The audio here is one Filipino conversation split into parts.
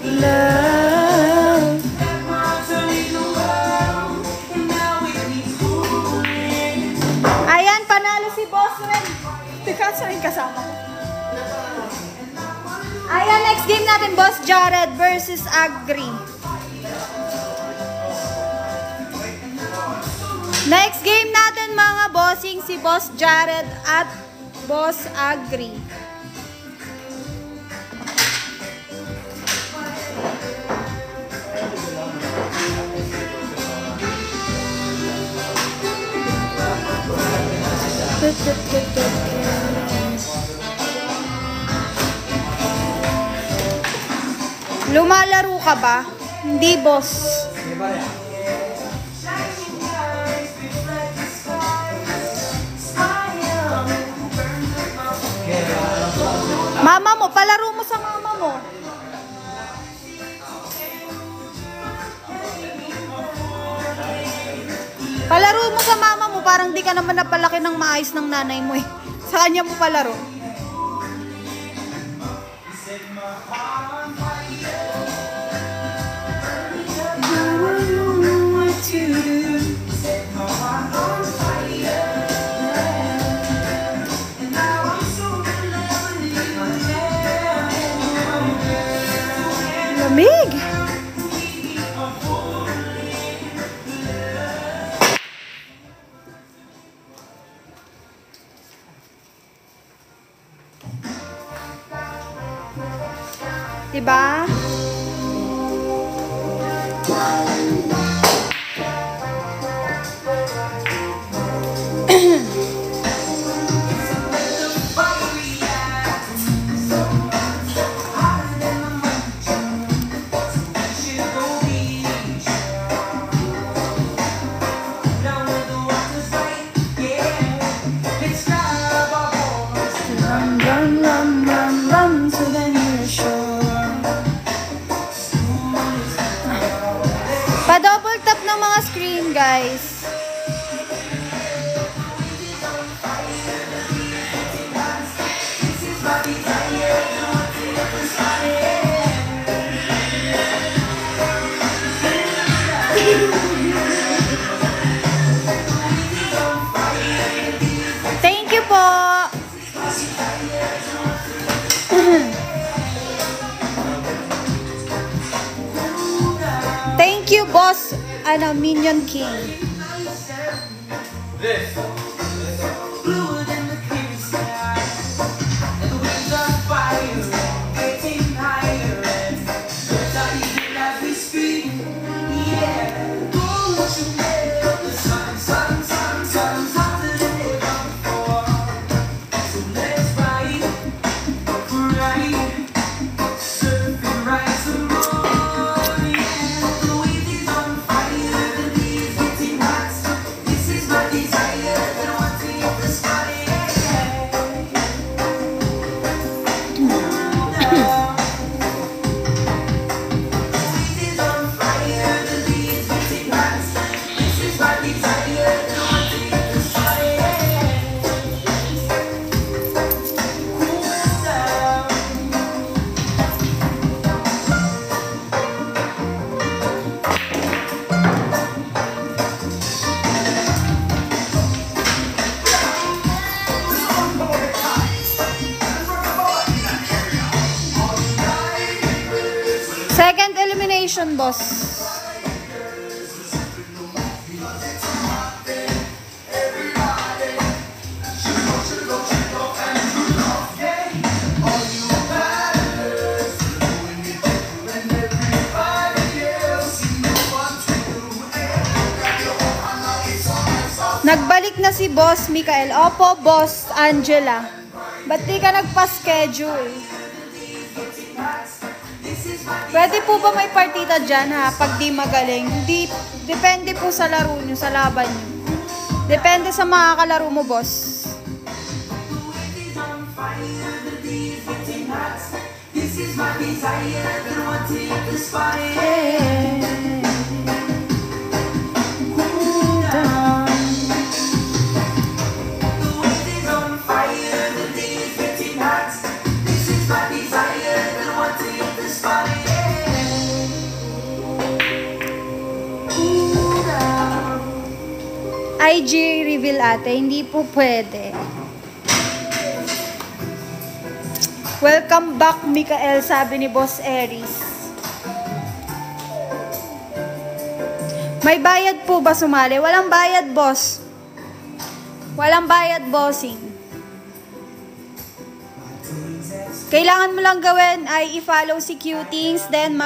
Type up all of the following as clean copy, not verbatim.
love. Ayan, panalo si Boss Red. Teka, saan yung kasama ko? Ayan, next game natin, Boss Jared versus Agri. Next game natin, mga bossing, si Boss Jared at Boss Agri. Lumalaro ka ba? Hindi, boss. Mama mo, palaro mo sa mama mo. Palaro mo sa mama mo, parang di ka naman napalaki ng maayos ng nanay mo eh. Sa kanya mo palaro. Lamig! Diba? Pa-double tap ng mga screen, guys. Thank you po. Thank you, boss. Minion King. Second elimination, boss. Nagbalik na si Boss Mikael. Opo, Boss Angela. Ba't di ka nagpa-schedule? Pwede po ba may partita dyan, ha? Pag di magaling. Depende po sa laro nyo, sa laban nyo. Depende sa mga kalaro mo, boss. IG reveal ate, hindi po pwede. Welcome back, Mikael, sabi ni Boss Aries. May bayad po ba sumali? Walang bayad, boss. Walang bayad, bossing. Kailangan mo lang gawin ay i-follow si Cutings, then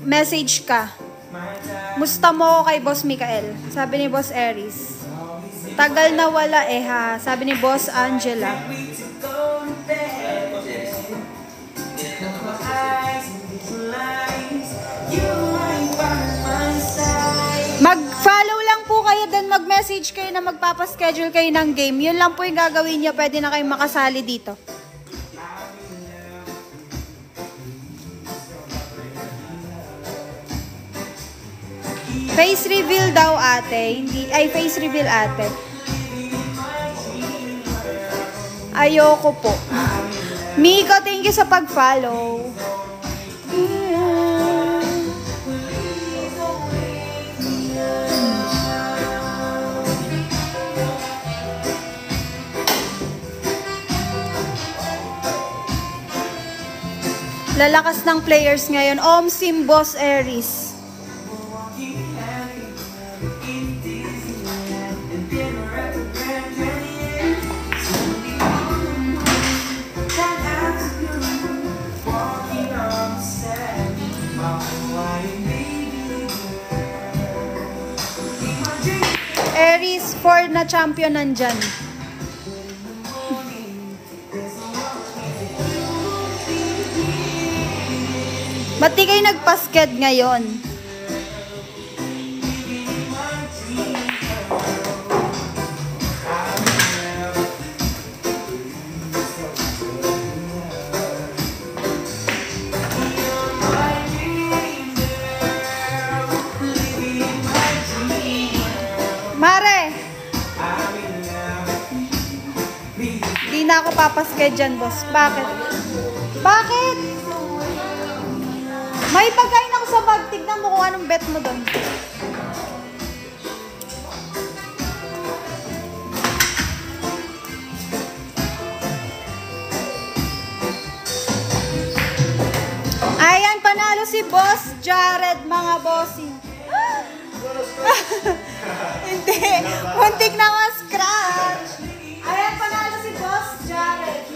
message ka. Musta mo kay Boss Mikael? Sabi ni Boss Aries. Tagal na wala ha, sabi ni Boss Angela. Mag-follow lang po kayo, then mag-message kayo na magpapaschedule kayo ng game. Yun lang po yung gagawin niyo. Pwede na kayong makasali dito. Face reveal daw ate. Hindi, ay face reveal ate. Ayoko po. Miko, thank you sa pag-follow. Lalakas ng players ngayon. Omsim, Boss Aries. Aries 4 na champion nandyan. Ba't di kayo nagpasked ngayon? Mare! Di na ako papasked dyan, boss. Bakit? Bakit? May pagkain ako sa bag. Tignan mo kung anong bet mo doon. Ayan, panalo si Boss Jared, mga bossing. Hindi. Muntik na nga scratch. Ayan, panalo si Boss Jared.